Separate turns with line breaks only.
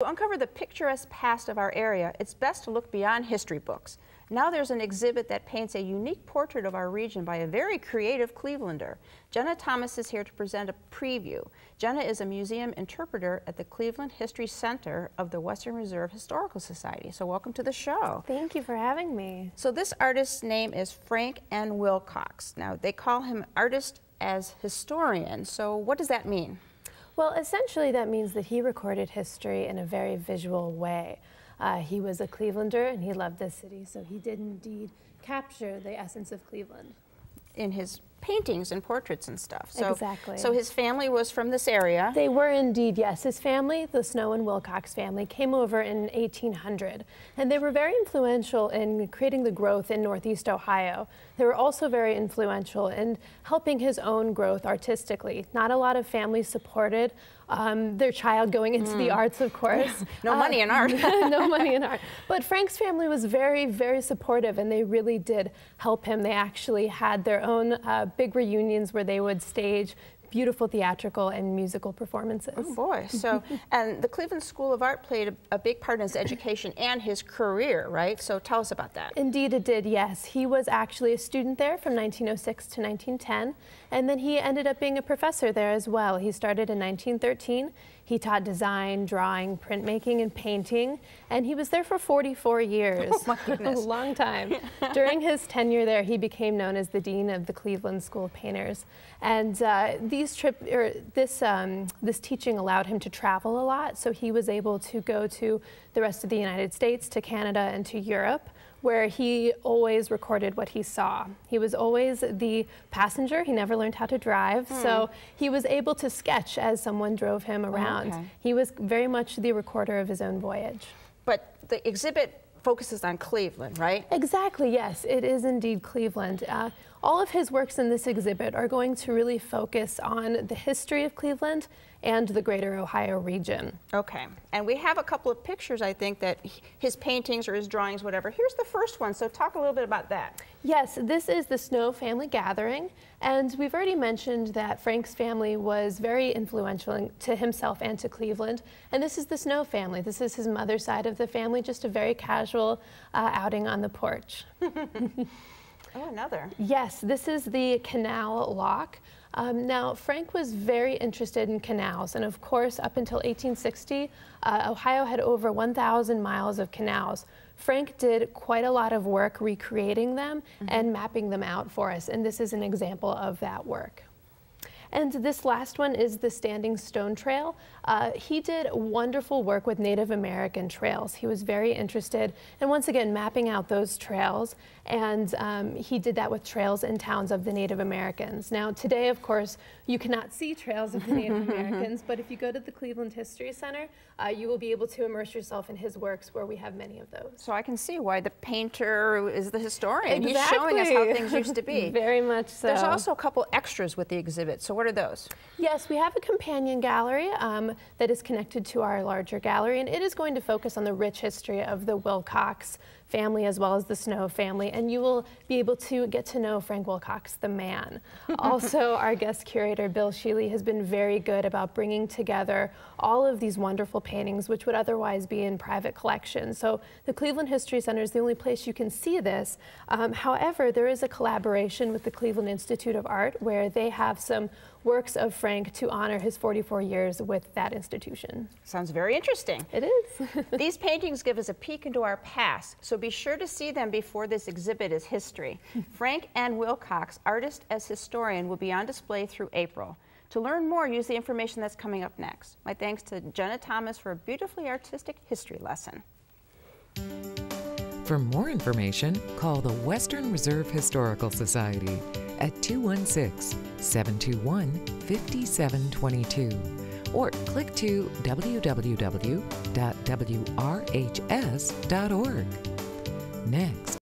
To uncover the picturesque past of our area, it's best to look beyond history books. Now there's an exhibit that paints a unique portrait of our region by a very creative Clevelander. Jenna Thomas is here to present a preview. Jenna is a museum interpreter at the Cleveland History Center of the Western Reserve Historical Society. So welcome to the show.
Thank you for having me.
So this artist's name is Frank N. Wilcox. Now they call him artist as historian. So what does that mean?
Well, essentially that means that he recorded history in a very visual way. He was a Clevelander and he loved this city, so he did indeed capture the essence of Cleveland.
In his paintings and portraits and stuff. So,
exactly.
So his family was from this area?
They were indeed, yes. His family, the Snow and Wilcox family, came over in 1800, and they were very influential in creating the growth in Northeast Ohio. They were also very influential in helping his own growth artistically. Not a lot of families supported their child going into the arts, of course.
No money in art.
No money in art. But Frank's family was very, very supportive, and they really did help him. They actually had their own big reunions where they would stage beautiful theatrical and musical performances.
Oh boy, so, and the Cleveland School of Art played a big part in his education and his career, right? So tell us about that.
Indeed it did, yes. He was actually a student there from 1906 to 1910, and then he ended up being a professor there as well. He started in 1913. He taught design, drawing, printmaking, and painting, and he was there for 44 years.
Oh my goodness.
A long time. During his tenure there, he became known as the Dean of the Cleveland School of Painters. And this teaching allowed him to travel a lot, so he was able to go to the rest of the United States, to Canada, and to Europe, where he always recorded what he saw. He was always the passenger. He never learned how to drive, so he was able to sketch as someone drove him around.
Okay.
He was very much the recorder of his own voyage.
But the exhibit focuses on Cleveland, right?
Exactly, yes. It is indeed Cleveland. All of his works in this exhibit are going to really focus on the history of Cleveland and the greater Ohio region.
Okay, and we have a couple of pictures, I think, that his paintings or his drawings, whatever. Here's the first one, so talk a little bit about that.
Yes, this is the Snow family gathering, and we've already mentioned that Frank's family was very influential to himself and to Cleveland, and this is the Snow family. This is his mother's side of the family, just a very casual outing on the porch.
Oh, another.
Yes, this is the canal lock. Now, Frank was very interested in canals, and of course, up until 1860, Ohio had over 1,000 miles of canals. Frank did quite a lot of work recreating them and mapping them out for us, and this is an example of that work. And this last one is the Standing Stone Trail. He did wonderful work with Native American trails. He was very interested in, once again, mapping out those trails, and he did that with trails and towns of the Native Americans. Now, today, of course, you cannot see trails of the Native Americans, but if you go to the Cleveland History Center, you will be able to immerse yourself in his works, where we have many of those.
So I can see why the painter is the historian.
Exactly.
He's showing us how things used to be.
Very much so.
There's also a couple extras with the exhibit, so what are those?
Yes, we have a companion gallery that is connected to our larger gallery, and it is going to focus on the rich history of the Wilcox family as well as the Snow family, and you will be able to get to know Frank Wilcox, the man. Also, our guest curator, Bill Sheely, has been very good about bringing together all of these wonderful paintings which would otherwise be in private collections. So the Cleveland History Center is the only place you can see this. However, there is a collaboration with the Cleveland Institute of Art where they have some works of Frank to honor his 44 years with that institution.
Sounds very interesting.
It is.
These paintings give us a peek into our past, so be sure to see them before this exhibit is history. Frank N. Wilcox, artist as historian, will be on display through April. To learn more, use the information that's coming up next. My thanks to Jenna Thomas for a beautifully artistic history lesson.
For more information, call the Western Reserve Historical Society at 216-721-5722 or click to www.wrhs.org. Next.